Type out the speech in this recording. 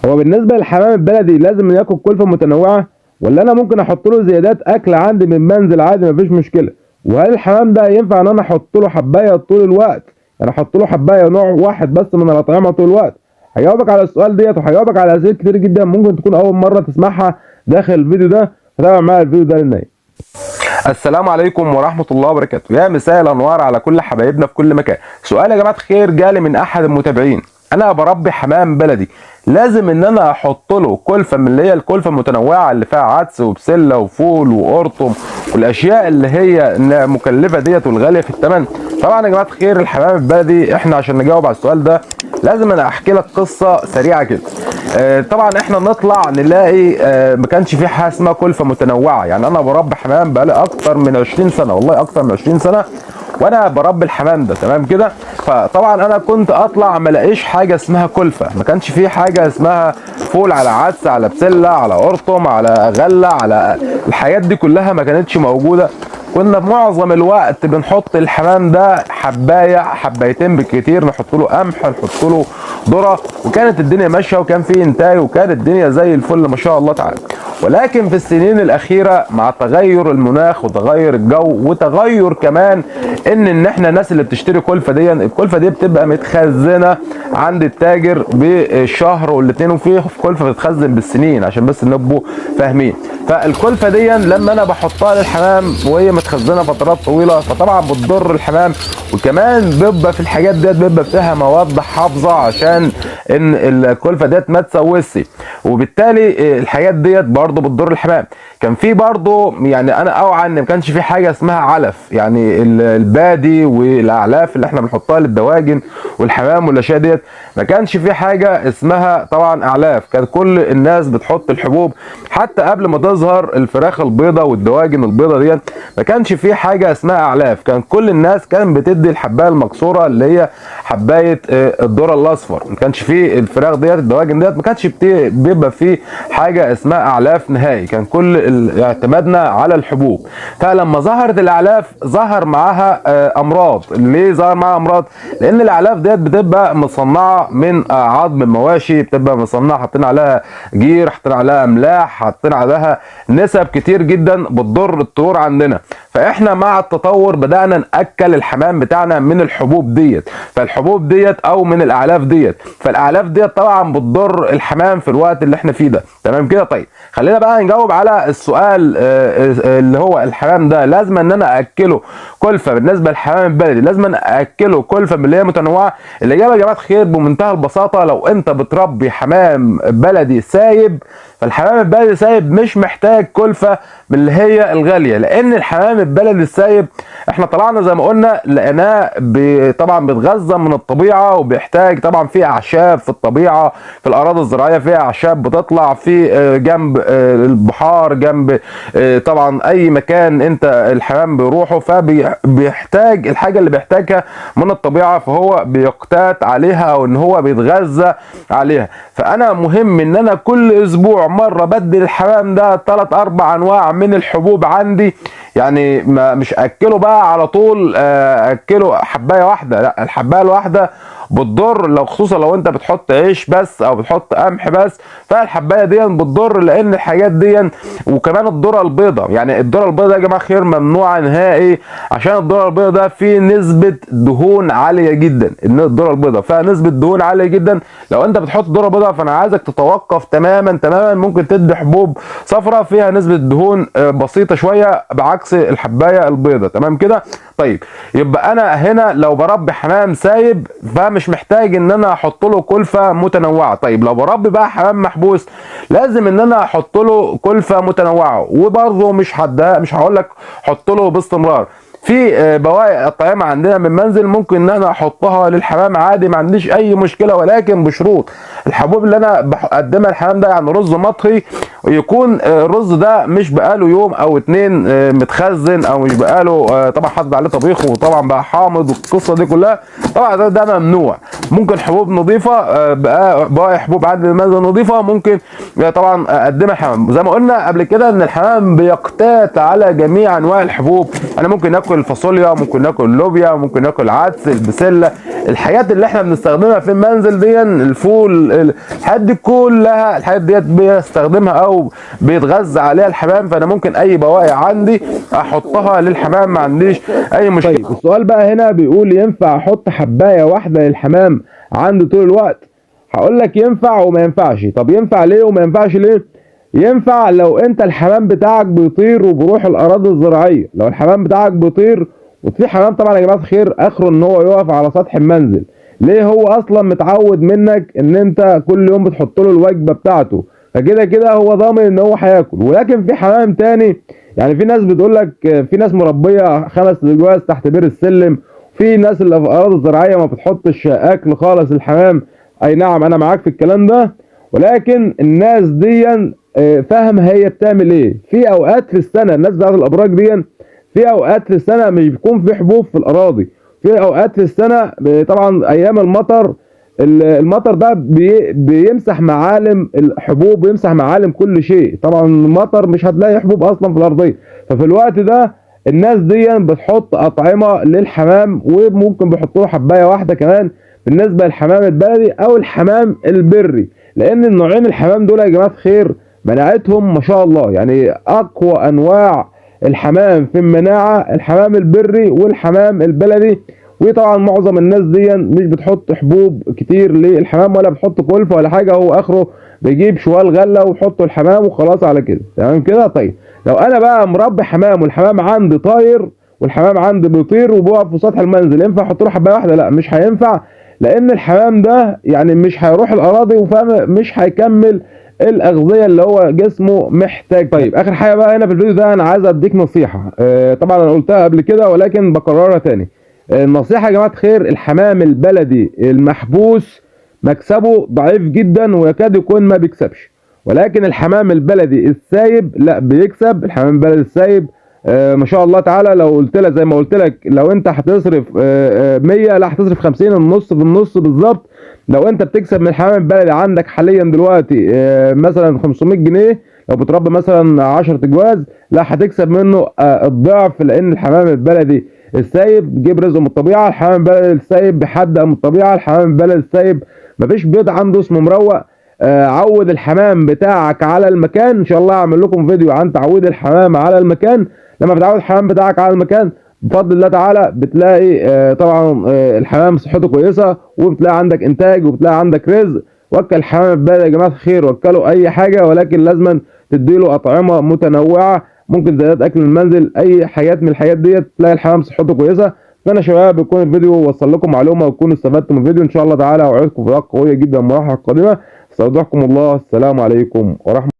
هو بالنسبه للحمام البلدي لازم ياكل كلفه متنوعه، ولا انا ممكن احط له زيادات اكل عندي من منزل عادي مفيش مشكله؟ وهل الحمام ده ينفع ان انا احط له حبايه طول الوقت، يعني احط له حبايه نوع واحد بس من الاطعمه طول الوقت؟ هجاوبك على السؤال ديت، وهجاوبك على اسئله كتير جدا ممكن تكون اول مره تسمعها داخل الفيديو ده، فتابع معايا الفيديو ده للنهايه. السلام عليكم ورحمة الله وبركاته، يا مساء الأنوار على كل حبايبنا في كل مكان. سؤال يا جماعة خير جالي من أحد المتابعين: أنا بربي حمام بلدي، لازم إن أنا أحط له كلفة من اللي هي الكلفة المتنوعة اللي فيها عدس وبسلة وفول وقرطم والأشياء اللي هي مكلفة ديت والغالية في الثمن؟ طبعا يا جماعة خير الحمام البلدي، إحنا عشان نجاوب على السؤال ده لازم أنا أحكي لك قصة سريعة كده. طبعا احنا نطلع نلاقي ما كانش في حاجه اسمها كلفه متنوعه. يعني انا بربي حمام بقالي اكتر من 20 سنه، والله اكتر من 20 سنه وانا بربي الحمام ده، تمام كده. فطبعا انا كنت اطلع ما الاقيش حاجه اسمها كلفه، ما كانش في حاجه اسمها فول على عدس على بسله على قرطم على غله على الحاجات دي كلها، ما كانتش موجوده. كنا معظم الوقت بنحط الحمام ده حبايه حبايتين بالكتير، نحط له قمح نحط له ذره، وكانت الدنيا ماشيه وكان في انتاج وكانت الدنيا زي الفل ما شاء الله تعالى. ولكن في السنين الاخيره مع تغير المناخ وتغير الجو وتغير كمان ان احنا الناس اللي بتشتري كلفه دي، الكلفه دي بتبقى متخزنه عند التاجر بالشهر والاثنين، وفي كلفه بتتخزن بالسنين عشان بس نبقوا فاهمين. فالكلفه دي لما انا بحطها للحمام وهي متخزنه فترات طويله فطبعا بتضر الحمام، وكمان بيبقى في الحاجات ديت بيبقى فيها مواد حافظه عشان ان الكلفه ديت ما تسوسش، وبالتالي الحاجات ديت برضه بتضر الحمام. كان في برضه يعني انا اوعى ان ما كانش في حاجه اسمها علف، يعني البادي والاعلاف اللي احنا بنحطها للدواجن والحمام والاشياء ديت ما كانش في حاجه اسمها طبعا اعلاف. كان كل الناس بتحط الحبوب، حتى قبل ما تظهر الفراخ البيضه والدواجن البيضه ديت ما كانش في حاجه اسمها اعلاف. كان كل الناس كان بتدي الحبايه المكسوره اللي هي حبايه الذره الاصفر، ما كانش في الفراخ ديت الدواجن ديت ما كانش بيبقى في حاجه اسمها اعلاف نهائي، كان كل اعتمادنا على الحبوب. فلما ظهرت الاعلاف ظهر معاها امراض. ليه ظهر معاها امراض؟ لان الاعلاف ديت بتبقى مصنعه من عظم المواشي، بتبقى مصنعه حاطين عليها جير، حاطين عليها املاح، حاطين عليها نسب كتير جدا بتضر الطيور عندنا. فاحنا مع التطور بدانا ناكل الحمام بتاعنا من الحبوب ديت، فالحبوب ديت او من الاعلاف ديت، فالاعلاف ديت طبعا بتضر الحمام في الوقت اللي احنا فيه ده، تمام كده. طيب خلينا بقى نجاوب على السؤال اللي هو الحمام ده لازم ان انا اكله كلفه. بالنسبه للحمام البلدي لازم انا اكله كلفه اللي هي متنوعه؟ الاجابه يا جماعه خير بمنتهى البساطه، لو انت بتربي حمام بلدي سايب فالحمام البلدي سايب مش محتاج كلفه من اللي هي الغاليه، لان الحمام البلدي السايب احنا طلعنا زي ما قلنا لقيناه طبعا بيتغذى من الطبيعه، وبيحتاج طبعا في اعشاب في الطبيعه، في الاراضي الزراعيه في اعشاب بتطلع في جنب البحار، جنب طبعا اي مكان انت الحمام بيروحه، فبيحتاج الحاجه اللي بيحتاجها من الطبيعه، فهو بيقتات عليها وان هو بيتغذى عليها. فانا مهم ان انا كل اسبوع مره بدي الحمام ده 3-4 انواع من الحبوب عندي، يعني مش اكله بقى على طول اكله حبايه واحده، لا، الحبايه الواحده بتضر، لو خصوصا لو انت بتحط عيش بس او بتحط قمح بس، فالحبايه دي بتضر، لان الحاجات دي وكمان الذره البيضاء، يعني الذره البيضاء يا جماعه خير ممنوعه نهائي، عشان الذره البيضاء ده فيه نسبه دهون عاليه جدا، ان الذره البيضاء فيها نسبه دهون عاليه جدا. لو انت بتحط ذره بيضاء فانا عايزك تتوقف تماما تماما، ممكن تدي حبوب صفراء فيها نسبه دهون بسيطه شويه بعكس الحبايه البيضاء، تمام كده. طيب يبقى انا هنا لو بربي حمام سايب فمش محتاج ان انا احط له كلفه متنوعه. طيب لو بربي بقى حمام محبوس لازم ان انا احط له كلفه متنوعه، وبرضه مش هقول لك حط له باستمرار. في بواقي اطعمه عندنا من منزل ممكن ان انا احطها للحمام عادي، ما عنديش اي مشكله، ولكن بشروط. الحبوب اللي انا بقدمها للحمام ده يعني رز مطهي يكون الرز ده مش بقاله يوم او اتنين متخزن، او مش بقاله طبعا حاطط عليه طبيخ وطبعا بقى حامض والقصه دي كلها. طبعا ده ممنوع. ممكن حبوب نظيفه، بقى حبوب عند المنزل نظيفه ممكن طبعا اقدمها الحمام. زي ما قلنا قبل كده ان الحمام بيقتات على جميع انواع الحبوب. انا ممكن ناكل الفاصوليا، ممكن ناكل اللوبيا، ممكن ناكل عدس، البسله، الحاجات اللي احنا بنستخدمها في المنزل دي، الفول، الحاجات دي كلها، الحاجات ديت بيستخدمها او بيتغذى عليها الحمام. فانا ممكن اي بواقي عندي احطها للحمام، ما عنديش اي مشكله. طيب السؤال بقى هنا بيقول ينفع احط حبايه واحده للحمام عندي طول الوقت؟ هقول لك ينفع وما ينفعش. طب ينفع ليه وما ينفعش ليه؟ ينفع لو انت الحمام بتاعك بيطير وبيروح الاراضي الزراعيه. لو الحمام بتاعك بيطير، وفي حمام طبعا يا جماعه الخير اخره ان هو يقف على سطح المنزل، ليه؟ هو اصلا متعود منك ان انت كل يوم بتحط له الوجبه بتاعته، فكده كده هو ضامن ان هو هياكل. ولكن في حمام تاني، يعني في ناس بتقول لك، في ناس مربيه 5 جواز تحت بير السلم، في ناس اللي في الاراضي الزراعيه ما بتحطش اكل خالص الحمام. اي نعم انا معاك في الكلام ده، ولكن الناس دي فاهم هي بتعمل ايه. في اوقات في السنه الناس بتاعت الابراج دي، في اوقات في السنه مش بيكون في حبوب في الاراضي. في اوقات في السنه طبعا ايام المطر، المطر ده بيمسح معالم الحبوب ويمسح معالم كل شيء. طبعا المطر مش هتلاقي حبوب اصلا في الارضيه. ففي الوقت ده الناس دي بتحط اطعمه للحمام، وممكن بيحطوا له حبايه واحده كمان بالنسبه للحمام البلدي او الحمام البري. لان النوعين الحمام دول يا جماعه الخير مناعتهم ما شاء الله، يعني اقوى انواع الحمام في المناعه الحمام البري والحمام البلدي. وطبعا معظم الناس دي مش بتحط حبوب كتير للحمام، ولا بتحط كلفه ولا حاجه، هو اخره بيجيب شوال غله ويحطه الحمام وخلاص على كده، تمام كده. طيب لو انا بقى مربي حمام والحمام عندي طاير والحمام عندي بيطير وبيقف في سطح المنزل، ينفع احط له حبايه واحده؟ لا مش هينفع، لان الحمام ده يعني مش هيروح الاراضي ومش هيكمل الاغذيه اللي هو جسمه محتاج. طيب اخر حاجه بقى هنا في الفيديو ده انا عايز اديك نصيحه، طبعا انا قلتها قبل كده ولكن بكررها تاني. النصيحه يا جماعه خير، الحمام البلدي المحبوس مكسبه ضعيف جدا ويكاد يكون ما بيكسبش، ولكن الحمام البلدي السايب لا بيكسب. الحمام البلدي السايب ما شاء الله تعالى، لو قلت لك زي ما قلت لك لو انت هتصرف 100 لا هتصرف 50، النص في النص بالظبط. لو انت بتكسب من الحمام البلدي عندك حاليا دلوقتي مثلا 500 جنيه، لو بتربي مثلا 10 جواز لا هتكسب منه الضعف، لان الحمام البلدي السايب بيجيب رزقه من الطبيعه. الحمام البلدي السايب بيحدق من الطبيعه. الحمام البلدي السايب مفيش بيض عنده اسمه مروق. عود الحمام بتاعك على المكان. ان شاء الله هعمل لكم فيديو عن تعويد الحمام على المكان. لما بتعود الحمام بتاعك على المكان بفضل الله تعالى بتلاقي طبعا الحمام صحته كويسه، وبتلاقي عندك انتاج وبتلاقي عندك رزق. وكل الحمام البلدي يا جماعه الخير، وكلوا اي حاجه، ولكن لازما تديله اطعمه متنوعه، ممكن زيادات اكل المنزل، اي حاجات من الحاجات ديت تلاقي الحمام صحته كويسه. فانا يا شباب بيكون الفيديو وصل لكم معلومه وتكونوا استفدتوا من الفيديو ان شاء الله تعالى، واوعدكم فيديوهات قويه جدا المراحل القادمه. استودعكم الله، السلام عليكم ورحمه